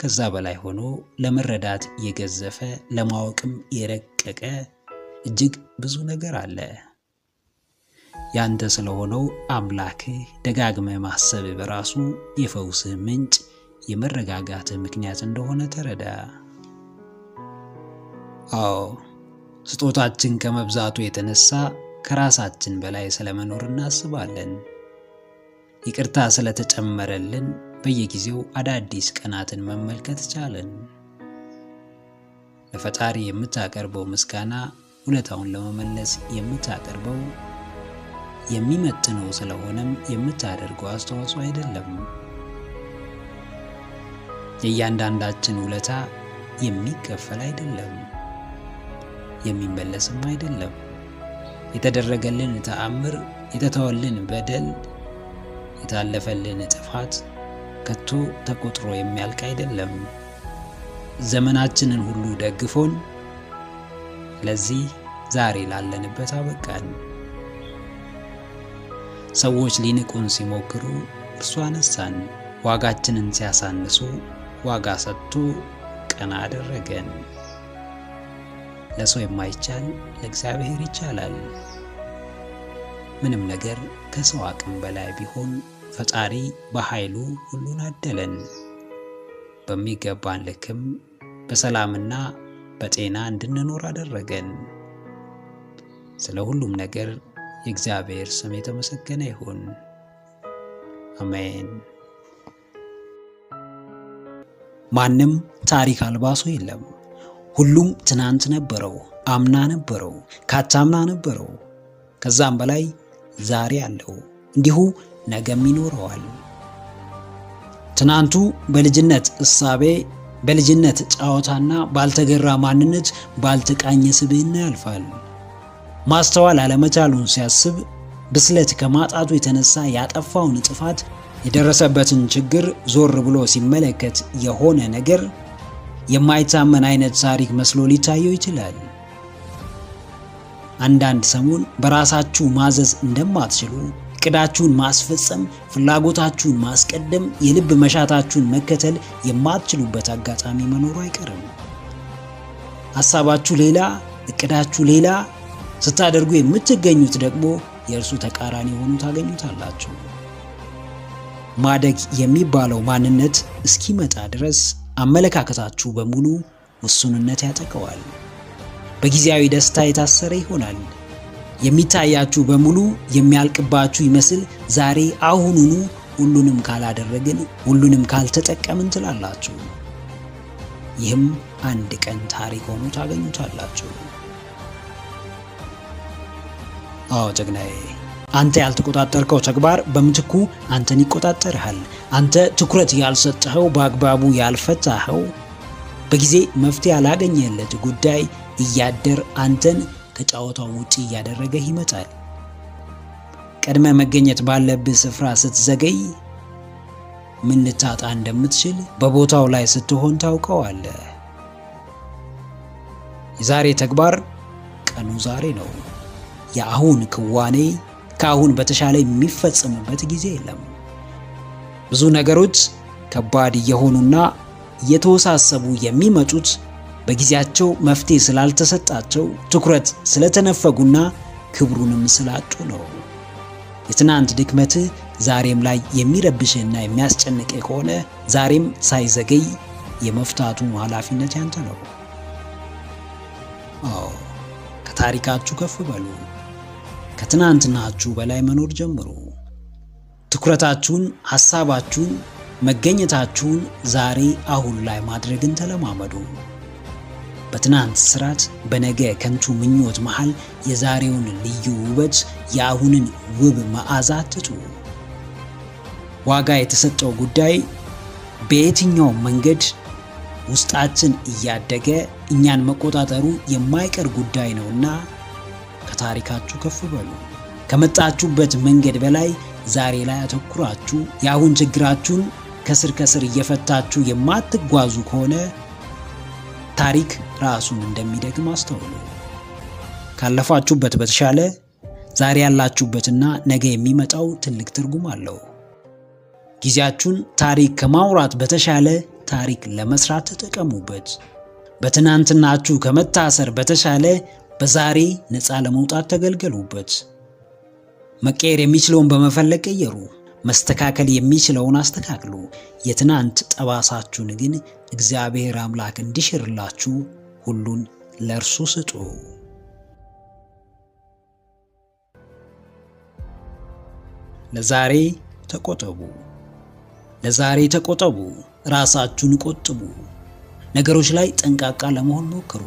ከዛ በላይ ሆኖ ለመረዳት የገዘፈ ለማወቅም የረቀቀ እጅግ ብዙ ነገር አለ። ያንተ ስለሆነው አምላክህ ደጋግመህ ማሰብ በራሱ የፈውስህ ምንጭ የመረጋጋትህ ምክንያት እንደሆነ ተረዳ። አዎ ስጦታችን ከመብዛቱ የተነሳ ከራሳችን በላይ ስለመኖር እናስባለን። ይቅርታ ስለተጨመረልን በየጊዜው አዳዲስ ቀናትን መመልከት ቻለን። ለፈጣሪ የምታቀርበው ምስጋና ውለታውን ለመመለስ የምታቀርበው የሚመጥነው ስለሆነም የምታደርገው አስተዋጽኦ አይደለም። የእያንዳንዳችን ውለታ የሚከፈል አይደለም፣ የሚመለስም አይደለም። የተደረገልን ተአምር፣ የተተወልን በደል፣ የታለፈልን ጥፋት ከቶ ተቆጥሮ የሚያልቅ አይደለም። ዘመናችንን ሁሉ ደግፎን ለዚህ ዛሬ ላለንበት አበቃን። ሰዎች ሊንቁን ሲሞክሩ እርሱ አነሳን። ዋጋችንን ሲያሳንሱ ዋጋ ሰጥቶ ቀና አደረገን። ለሰው የማይቻል ለእግዚአብሔር ይቻላል። ምንም ነገር ከሰው አቅም በላይ ቢሆን ፈጣሪ በኃይሉ ሁሉን አደለን። በሚገባን ልክም በሰላምና በጤና እንድንኖር አደረገን። ስለ ሁሉም ነገር የእግዚአብሔር ስም የተመሰገነ ይሁን። አሜን። ማንም ታሪክ አልባ ሰው የለም። ሁሉም ትናንት ነበረው፣ አምና ነበረው፣ ካቻምና ነበረው፣ ከዛም በላይ ዛሬ አለው፣ እንዲሁ ነገም ይኖረዋል። ትናንቱ በልጅነት እሳቤ፣ በልጅነት ጨዋታና ባልተገራ ማንነት፣ ባልተቃኘ ስብዕና ያልፋል። ማስተዋል አለመቻሉን ሲያስብ፣ ብስለት ከማጣቱ የተነሳ ያጠፋውን ጥፋት፣ የደረሰበትን ችግር ዞር ብሎ ሲመለከት የሆነ ነገር የማይታመን አይነት ታሪክ መስሎ ሊታየው ይችላል። አንዳንድ ሰሞን በራሳችሁ ማዘዝ እንደማትችሉ፣ እቅዳችሁን ማስፈጸም፣ ፍላጎታችሁን ማስቀደም፣ የልብ መሻታችሁን መከተል የማትችሉበት አጋጣሚ መኖሩ አይቀርም። ሐሳባችሁ ሌላ፣ እቅዳችሁ ሌላ፣ ስታደርጉ የምትገኙት ደግሞ የእርሱ ተቃራኒ ሆኖ ታገኙታላችሁ። ማደግ የሚባለው ማንነት እስኪመጣ ድረስ አመለካከታችሁ በሙሉ ውሱንነት ያጠቀዋል። በጊዜያዊ ደስታ የታሰረ ይሆናል። የሚታያችሁ በሙሉ የሚያልቅባችሁ ይመስል ዛሬ አሁኑኑ ሁሉንም ካላደረግን፣ ሁሉንም ካልተጠቀምን ትላላችሁ። ይህም አንድ ቀን ታሪክ ሆኖ ታገኙታላችሁ። አዎ ጀግናዬ፣ አንተ ያልተቆጣጠርከው ተግባር በምትኩ አንተን ይቆጣጠርሃል። አንተ ትኩረት ያልሰጠኸው፣ በአግባቡ ያልፈታኸው፣ በጊዜ መፍትሄ ያላገኘለት ጉዳይ እያደር አንተን ከጨዋታው ውጪ እያደረገህ ይመጣል። ቀድመ መገኘት ባለብህ ስፍራ ስትዘገይ ምን ልታጣ እንደምትችል በቦታው ላይ ስትሆን ታውቀዋለህ። የዛሬ ተግባር ቀኑ ዛሬ ነው። የአሁን ክዋኔ ከአሁን በተሻለ የሚፈጸምበት ጊዜ የለም። ብዙ ነገሮች ከባድ እየሆኑና እየተወሳሰቡ የሚመጡት በጊዜያቸው መፍትሄ ስላልተሰጣቸው፣ ትኩረት ስለተነፈጉና ክብሩንም ስላጡ ነው። የትናንት ድክመትህ ዛሬም ላይ የሚረብሽህና የሚያስጨንቅህ ከሆነ ዛሬም ሳይዘገይ የመፍታቱ ኃላፊነት ያንተ ነው። አዎ፣ ከታሪካችሁ ከፍ በሉ። ከትናንትናችሁ በላይ መኖር ጀምሩ። ትኩረታችሁን፣ ሐሳባችሁን፣ መገኘታችሁን ዛሬ አሁን ላይ ማድረግን ተለማመዱ። በትናንት ስራት፣ በነገ ከንቱ ምኞት መሃል የዛሬውን ልዩ ውበት፣ የአሁንን ውብ መዓዛ አትጡ። ዋጋ የተሰጠው ጉዳይ በየትኛው መንገድ ውስጣችን እያደገ እኛን መቆጣጠሩ የማይቀር ጉዳይ ነውና ከታሪካችሁ ከፍ በሉ። ከመጣችሁበት መንገድ በላይ ዛሬ ላይ አተኩራችሁ የአሁን ችግራችሁን ከስር ከስር እየፈታችሁ የማትጓዙ ከሆነ ታሪክ ራሱን እንደሚደግም አስተውሉ። ካለፋችሁበት በተሻለ ዛሬ ያላችሁበትና ነገ የሚመጣው ትልቅ ትርጉም አለው። ጊዜያችሁን ታሪክ ከማውራት በተሻለ ታሪክ ለመስራት ተጠቀሙበት። በትናንትናችሁ ከመታሰር በተሻለ በዛሬ ነፃ ለመውጣት ተገልገሉበት። መቀየር የሚችለውን በመፈለግ ቀየሩ። መስተካከል የሚችለውን አስተካክሉ። የትናንት ጠባሳችሁን ግን እግዚአብሔር አምላክ እንዲሽርላችሁ ሁሉን ለእርሱ ስጡ። ለዛሬ ተቆጠቡ። ለዛሬ ተቆጠቡ። ራሳችሁን ቆጥቡ። ነገሮች ላይ ጠንቃቃ ለመሆን ሞክሩ።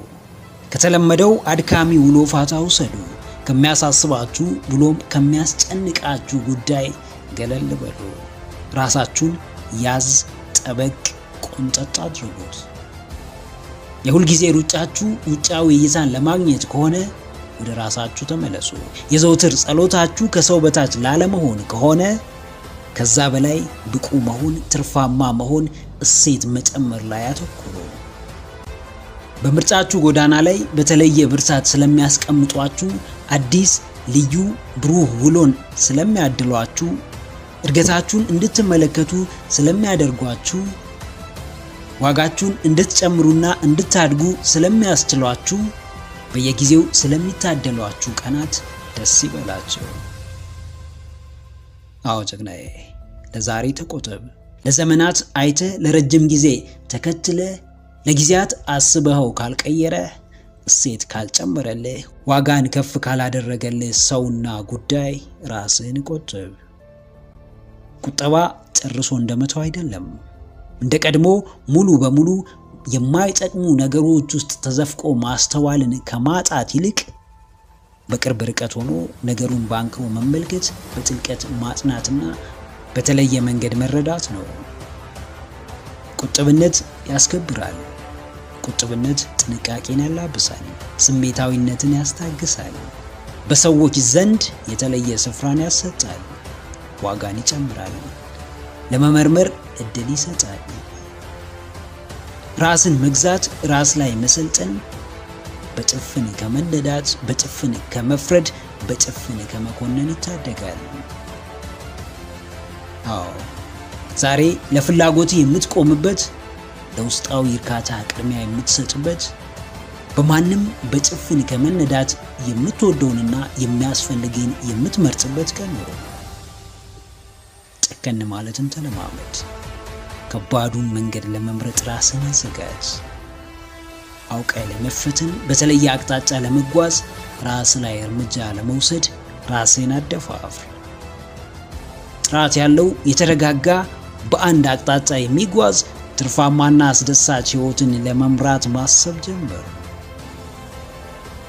ከተለመደው አድካሚ ውሎ ፋታ ውሰዱ። ከሚያሳስባችሁ ብሎም ከሚያስጨንቃችሁ ጉዳይ ገለል በሉ። ራሳችሁን ያዝ፣ ጠበቅ፣ ቆንጠጥ አድርጉት። የሁልጊዜ ሩጫችሁ ውጫዊ እይታን ለማግኘት ከሆነ ወደ ራሳችሁ ተመለሱ። የዘውትር ጸሎታችሁ ከሰው በታች ላለመሆን ከሆነ ከዛ በላይ ብቁ መሆን፣ ትርፋማ መሆን፣ እሴት መጨመር ላይ አተኩሩ። በምርጫችሁ ጎዳና ላይ በተለየ ብርታት ስለሚያስቀምጧችሁ፣ አዲስ ልዩ ብሩህ ውሎን ስለሚያድሏችሁ፣ እድገታችሁን እንድትመለከቱ ስለሚያደርጓችሁ፣ ዋጋችሁን እንድትጨምሩና እንድታድጉ ስለሚያስችሏችሁ፣ በየጊዜው ስለሚታደሏችሁ ቀናት ደስ ይበላችሁ። አዎ ጀግናዬ፣ ለዛሬ ተቆጠብ። ለዘመናት አይተ ለረጅም ጊዜ ተከትለ ለጊዜያት አስበኸው ካልቀየረ፣ እሴት ካልጨመረልህ፣ ዋጋን ከፍ ካላደረገልህ ሰውና ጉዳይ ራስህን ቆጥብ። ቁጠባ ጨርሶ እንደመተው አይደለም። እንደ ቀድሞ ሙሉ በሙሉ የማይጠቅሙ ነገሮች ውስጥ ተዘፍቆ ማስተዋልን ከማጣት ይልቅ በቅርብ ርቀት ሆኖ ነገሩን ባንክሮ መመልከት፣ በጥልቀት ማጥናትና በተለየ መንገድ መረዳት ነው። ቁጥብነት ያስከብራል። ቁጥብነት ጥንቃቄን ያላብሳል፣ ስሜታዊነትን ያስታግሳል፣ በሰዎች ዘንድ የተለየ ስፍራን ያሰጣል፣ ዋጋን ይጨምራል፣ ለመመርመር እድል ይሰጣል። ራስን መግዛት፣ ራስ ላይ መሰልጠን በጭፍን ከመነዳት፣ በጭፍን ከመፍረድ፣ በጭፍን ከመኮነን ይታደጋል። አዎ ዛሬ ለፍላጎት የምትቆምበት፣ ለውስጣዊ እርካታ ቅድሚያ የምትሰጥበት፣ በማንም በጭፍን ከመነዳት የምትወደውንና የሚያስፈልግን የምትመርጥበት ቀን ነው። ጨከን ማለትን ተለማመድ። ከባዱን መንገድ ለመምረጥ ራስን አዘጋጅ። አውቀ ለመፈተን፣ በተለየ አቅጣጫ ለመጓዝ፣ ራስ ላይ እርምጃ ለመውሰድ ራስን አደፋፍር። ጥራት ያለው የተረጋጋ በአንድ አቅጣጫ የሚጓዝ ትርፋማና አስደሳች ህይወትን ለመምራት ማሰብ ጀምር።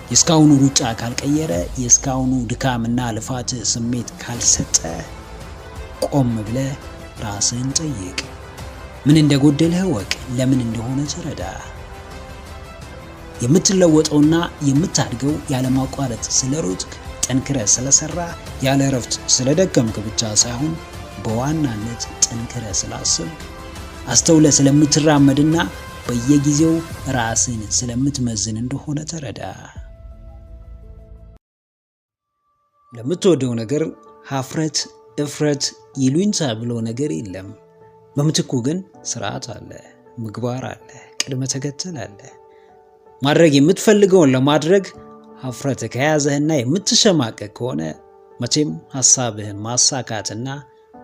የእስካሁኑ ሩጫ ካልቀየረ፣ የእስካሁኑ ድካምና ልፋት ስሜት ካልሰጠ፣ ቆም ብለህ ራስህን ጠይቅ። ምን እንደጎደለህ እወቅ። ለምን እንደሆነ ተረዳ። የምትለወጠውና የምታድገው ያለማቋረጥ ስለሮጥክ፣ ጠንክረ ስለሰራ፣ ያለ እረፍት ስለደከምክ ብቻ ሳይሆን በዋናነት ጠንክረ ስላሰብክ፣ አስተውለ ስለምትራመድና በየጊዜው ራስን ስለምትመዝን እንደሆነ ተረዳ። ለምትወደው ነገር ሀፍረት፣ እፍረት፣ ይሉኝታ ብሎ ነገር የለም። በምትኩ ግን ስርዓት አለ፣ ምግባር አለ፣ ቅድመ ተከተል አለ። ማድረግ የምትፈልገውን ለማድረግ ሀፍረት ከያዘህና የምትሸማቀቅ ከሆነ መቼም ሐሳብህን ማሳካትና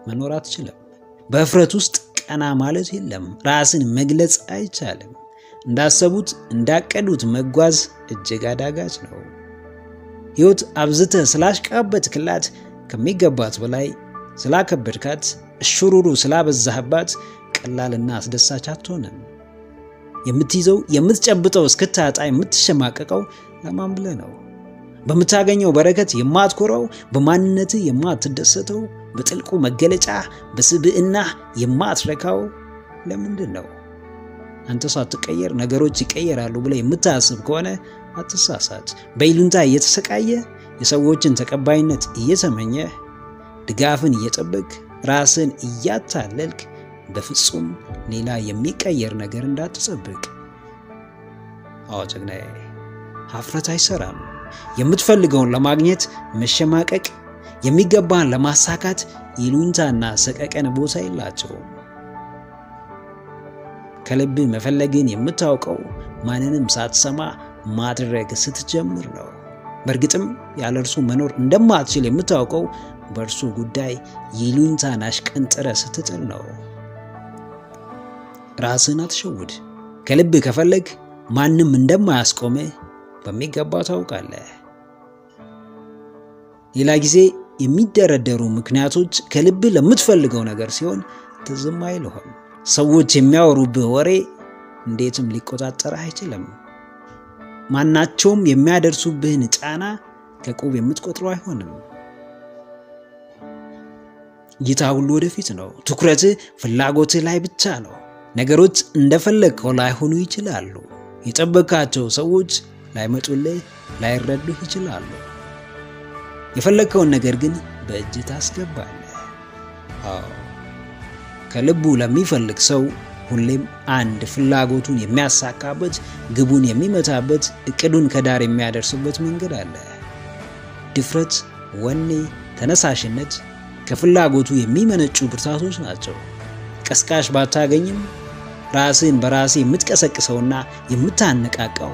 መኖር አትችልም። በእፍረት ውስጥ ቀና ማለት የለም። ራስን መግለጽ አይቻልም። እንዳሰቡት እንዳቀዱት መጓዝ እጅግ አዳጋች ነው። ሕይወት አብዝተህ ስላሽቃበጥክላት፣ ከሚገባት በላይ ስላከበድካት፣ እሽሩሩ ስላበዛህባት ቀላልና አስደሳች አትሆንም። የምትይዘው የምትጨብጠው እስክታጣ የምትሸማቀቀው ለማን ብለህ ነው? በምታገኘው በረከት የማትኮረው፣ በማንነት የማትደሰተው፣ በጥልቁ መገለጫ በስብዕና የማትረካው ለምንድን ነው? አንተ ሳትቀየር ነገሮች ይቀየራሉ ብለህ የምታስብ ከሆነ አትሳሳት። በይሉንታ እየተሰቃየ፣ የሰዎችን ተቀባይነት እየተመኘ፣ ድጋፍን እየጠበቅ፣ ራስን እያታለልክ በፍጹም ሌላ የሚቀየር ነገር እንዳትጠብቅ። አዎ ጀግናዬ፣ ሀፍረት አይሰራም። የምትፈልገውን ለማግኘት መሸማቀቅ፣ የሚገባን ለማሳካት ይሉኝታና ሰቀቀን ቦታ የላቸውም። ከልብ መፈለግን የምታውቀው ማንንም ሳትሰማ ማድረግ ስትጀምር ነው። በእርግጥም ያለ እርሱ መኖር እንደማትችል የምታውቀው በእርሱ ጉዳይ ይሉኝታን አሽቀንጥረህ ስትጥል ነው። ራስህን አትሸውድ። ከልብ ከፈለግ ማንም እንደማያስቆምህ በሚገባ ታውቃለህ። ሌላ ጊዜ የሚደረደሩ ምክንያቶች ከልብ ለምትፈልገው ነገር ሲሆን ትዝም አይልህም። ሰዎች የሚያወሩብህ ወሬ እንዴትም ሊቆጣጠርህ አይችልም። ማናቸውም የሚያደርሱብህን ጫና ከቁብ የምትቆጥረው አይሆንም። እይታ ሁሉ ወደፊት ነው። ትኩረትህ ፍላጎትህ ላይ ብቻ ነው። ነገሮች እንደፈለግከው ላይሆኑ ይችላሉ። የጠበቃቸው ሰዎች ላይመጡልህ፣ ላይረዱህ ይችላሉ። የፈለግከውን ነገር ግን በእጅህ ታስገባለህ። ከልቡ ለሚፈልግ ሰው ሁሌም አንድ ፍላጎቱን የሚያሳካበት፣ ግቡን የሚመታበት፣ እቅዱን ከዳር የሚያደርስበት መንገድ አለ። ድፍረት፣ ወኔ፣ ተነሳሽነት ከፍላጎቱ የሚመነጩ ብርታቶች ናቸው። ቀስቃሽ ባታገኝም ራስን በራስ የምትቀሰቅሰውና የምታነቃቃው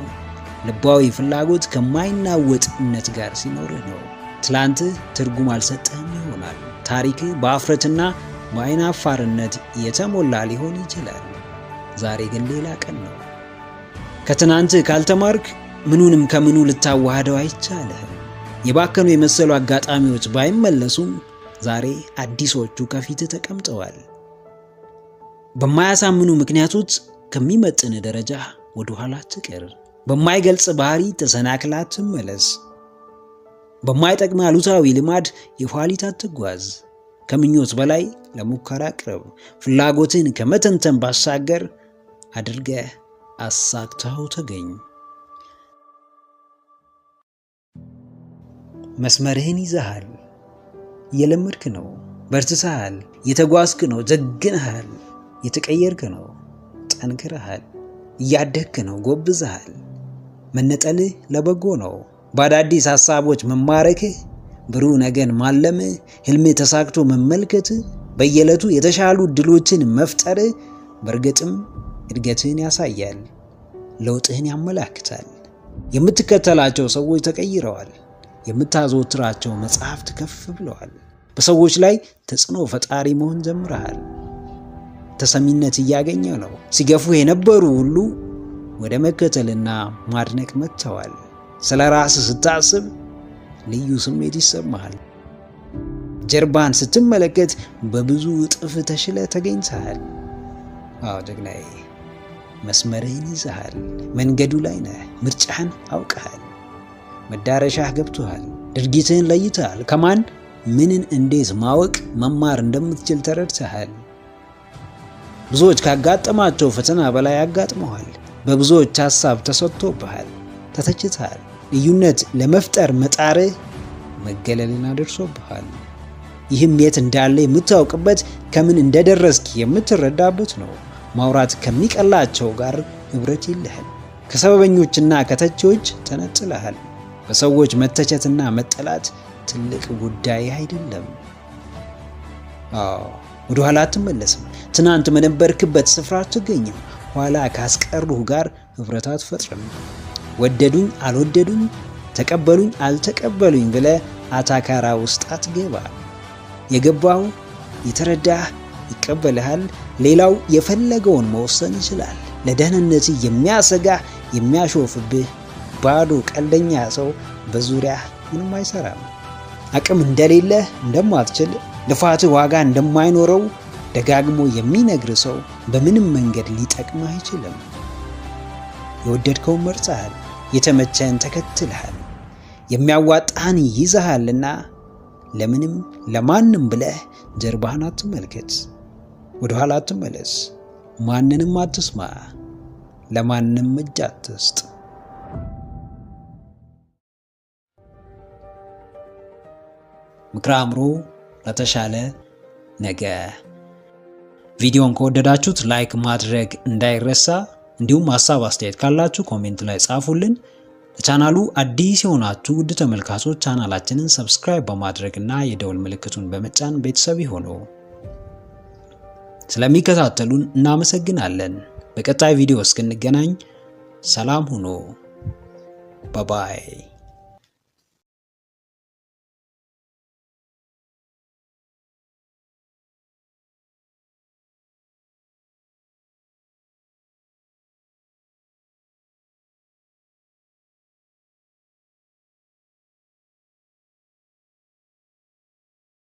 ልባዊ ፍላጎት ከማይናወጥ እምነት ጋር ሲኖርህ ነው። ትላንትህ ትርጉም አልሰጠህም ይሆናል። ታሪክህ በአፍረትና በአይናፋርነት የተሞላ ሊሆን ይችላል። ዛሬ ግን ሌላ ቀን ነው። ከትናንትህ ካልተማርክ ምኑንም ከምኑ ልታዋህደው አይቻልህም። የባከኑ የመሰሉ አጋጣሚዎች ባይመለሱም ዛሬ አዲሶቹ ከፊትህ ተቀምጠዋል። በማያሳምኑ ምክንያቶች ከሚመጥን ደረጃ ወደ ኋላ አትቅር። በማይገልጽ ባህሪ ተሰናክላ አትመለስ። በማይጠቅም አሉታዊ ልማድ የኋሊት አትጓዝ። ከምኞት በላይ ለሙከራ ቅረብ። ፍላጎትን ከመተንተን ባሻገር አድርገህ አሳክተው ተገኝ። መስመርህን ይዘሃል። እየለመድክ ነው። በርትተሃል። የተጓዝክ ነው። ጀግነሃል። የተቀየርክ ነው። ጠንክረሃል። እያደግክ ነው። ጎብዘሃል። መነጠልህ ለበጎ ነው። በአዳዲስ ሐሳቦች መማረክህ፣ ብሩህ ነገን ማለምህ፣ ህልምህ ተሳክቶ መመልከትህ፣ በየዕለቱ የተሻሉ ድሎችን መፍጠርህ በእርግጥም እድገትህን ያሳያል። ለውጥህን ያመላክታል። የምትከተላቸው ሰዎች ተቀይረዋል። የምታዘወትራቸው መጽሐፍት ከፍ ብለዋል። በሰዎች ላይ ተጽዕኖ ፈጣሪ መሆን ጀምረሃል። ተሰሚነት እያገኘ ነው። ሲገፉ የነበሩ ሁሉ ወደ መከተልና ማድነቅ መጥተዋል። ስለ ራስህ ስታስብ ልዩ ስሜት ይሰማሃል። ጀርባን ስትመለከት በብዙ እጥፍ ተሽለ ተገኝተሃል። ጀግናዬ፣ መስመርህን ይዘሃል። መንገዱ ላይ ነህ። ምርጫህን አውቀሃል። መዳረሻህ ገብቶሃል። ድርጊትህን ለይተሃል። ከማን ምንን እንዴት ማወቅ መማር እንደምትችል ተረድተሃል። ብዙዎች ካጋጠማቸው ፈተና በላይ አጋጥመዋል። በብዙዎች ሐሳብ ተሰጥቶብሃል። ተተችተሃል። ልዩነት ለመፍጠር መጣርህ መገለልን አደርሶብሃል። ይህም የት እንዳለ የምታውቅበት፣ ከምን እንደደረስክ የምትረዳበት ነው። ማውራት ከሚቀላቸው ጋር ህብረት የለህም። ከሰበበኞችና ከተቺዎች ተነጥለሃል። በሰዎች መተቸትና መጠላት ትልቅ ጉዳይ አይደለም። ወደ ኋላ አትመለስም። ትናንት በነበርክበት ስፍራ አትገኝም። ኋላ ካስቀሩህ ጋር ህብረት አትፈጥርም። ወደዱኝ አልወደዱኝ፣ ተቀበሉኝ አልተቀበሉኝ ብለህ አታካራ ውስጥ አትገባ። የገባው የተረዳህ ይቀበልሃል። ሌላው የፈለገውን መወሰን ይችላል። ለደህንነት የሚያሰጋህ የሚያሾፍብህ ባዶ ቀልደኛ ሰው በዙሪያ ምንም አይሰራም። አቅም እንደሌለህ እንደማትችል፣ ልፋትህ ዋጋ እንደማይኖረው ደጋግሞ የሚነግር ሰው በምንም መንገድ ሊጠቅምህ አይችልም። የወደድከውን መርጠሃል። የተመቸህን ተከትልሃል። የሚያዋጣህን ይዘሃልና ለምንም ለማንም ብለህ ጀርባህን አትመልከት። ወደ ኋላ አትመለስ። ማንንም አትስማ። ለማንም እጅ አትስጥ። ምክረ አእምሮ ለተሻለ ነገ። ቪዲዮን ከወደዳችሁት ላይክ ማድረግ እንዳይረሳ። እንዲሁም ሀሳብ አስተያየት ካላችሁ ኮሜንት ላይ ጻፉልን። ለቻናሉ አዲስ የሆናችሁ ውድ ተመልካቾች ቻናላችንን ሰብስክራይብ በማድረግና የደውል ምልክቱን በመጫን ቤተሰብ ይሁኑ። ስለሚከታተሉን እናመሰግናለን። በቀጣይ ቪዲዮ እስክንገናኝ ሰላም ሁኑ። ባባይ